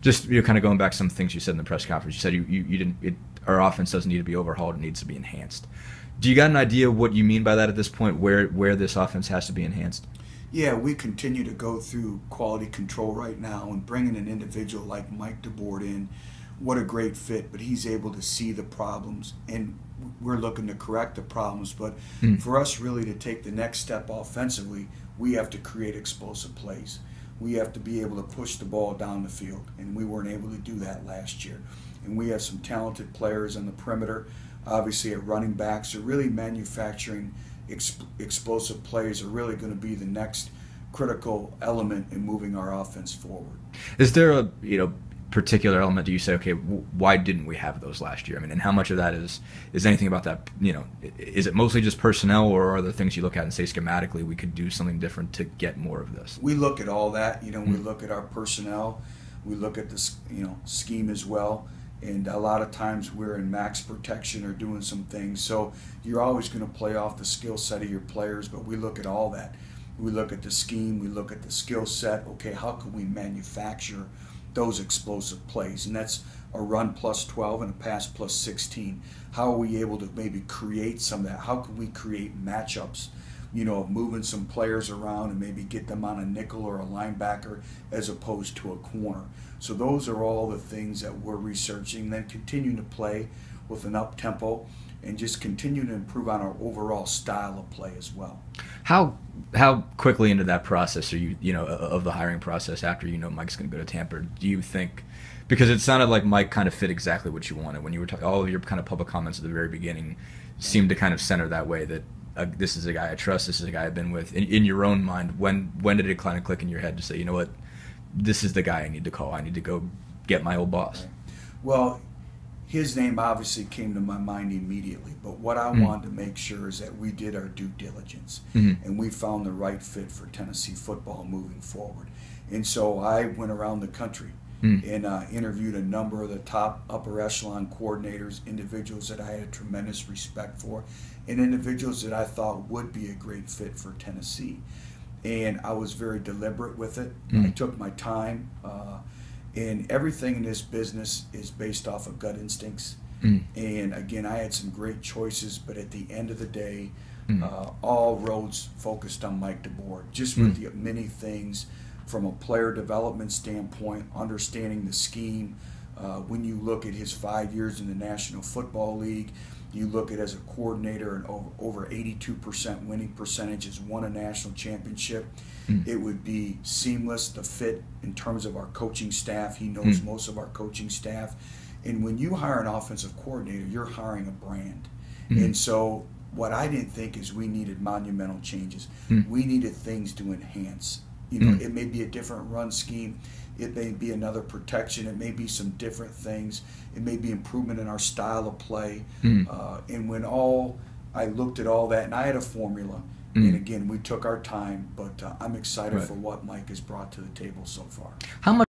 Just kind of going back to some things you said in the press conference. You said you didn't. Our offense doesn't need to be overhauled; it needs to be enhanced. Do you got an idea what you mean by that at this point? Where this offense has to be enhanced? Yeah, we continue to go through quality control right now, and bringing an individual like Mike DeBord in, what a great fit. But he's able to see the problems, and we're looking to correct the problems. But for us really to take the next step offensively, we have to create explosive plays. We have to be able to push the ball down the field, and we weren't able to do that last year. And we have some talented players on the perimeter, obviously at running backs. So really manufacturing explosive plays are really going to be the next critical element in moving our offense forward. Is there a particular element do you say, okay, why didn't we have those last year? I mean, and how much of that is anything about that? Is it mostly just personnel, or are there things you look at and say schematically we could do something different to get more of this? We look at all that. We look at our personnel, we look at the scheme as well, and a lot of times we're in max protection or doing some things. So you're always going to play off the skill set of your players, but we look at all that. We look at the scheme, we look at the skill set. Okay, how can we manufacture those explosive plays? And that's a run plus 12 and a pass plus 16. How are we able to maybe create some of that? How can we create matchups, moving some players around and maybe get them on a nickel or a linebacker as opposed to a corner? So those are all the things that we're researching, then continuing to play with an up-tempo and just continue to improve on our overall style of play as well. How quickly into that process are you, of the hiring process after Mike's going to go to Tampa? Do you think, because it sounded like Mike kind of fit exactly what you wanted when you were talking, all of your kind of public comments at the very beginning seemed to kind of center that way, that this is a guy I trust, this is a guy I've been with. In your own mind, when did it kind of click in your head to say, you know what, this is the guy I need to call, I need to go get my old boss? Well, his name obviously came to my mind immediately, but what I wanted to make sure is that we did our due diligence and we found the right fit for Tennessee football moving forward. And so I went around the country and interviewed a number of the top upper echelon coordinators, individuals that I had a tremendous respect for, and individuals that I thought would be a great fit for Tennessee. And I was very deliberate with it. I took my time. And everything in this business is based off of gut instincts. And again, I had some great choices, but at the end of the day, all roads focused on Mike DeBord. Just with the many things from a player development standpoint, understanding the scheme. When you look at his 5 years in the National Football League, you look at as a coordinator and over 82% winning percentage, has won a national championship. It would be seamless, the fit in terms of our coaching staff. He knows most of our coaching staff. And when you hire an offensive coordinator, you're hiring a brand. And so what I didn't think is we needed monumental changes. We needed things to enhance. It may be a different run scheme. It may be another protection. It may be some different things. It may be improvement in our style of play. And when I looked at all that, and I had a formula, and again, we took our time, but I'm excited for what Mike has brought to the table so far. How much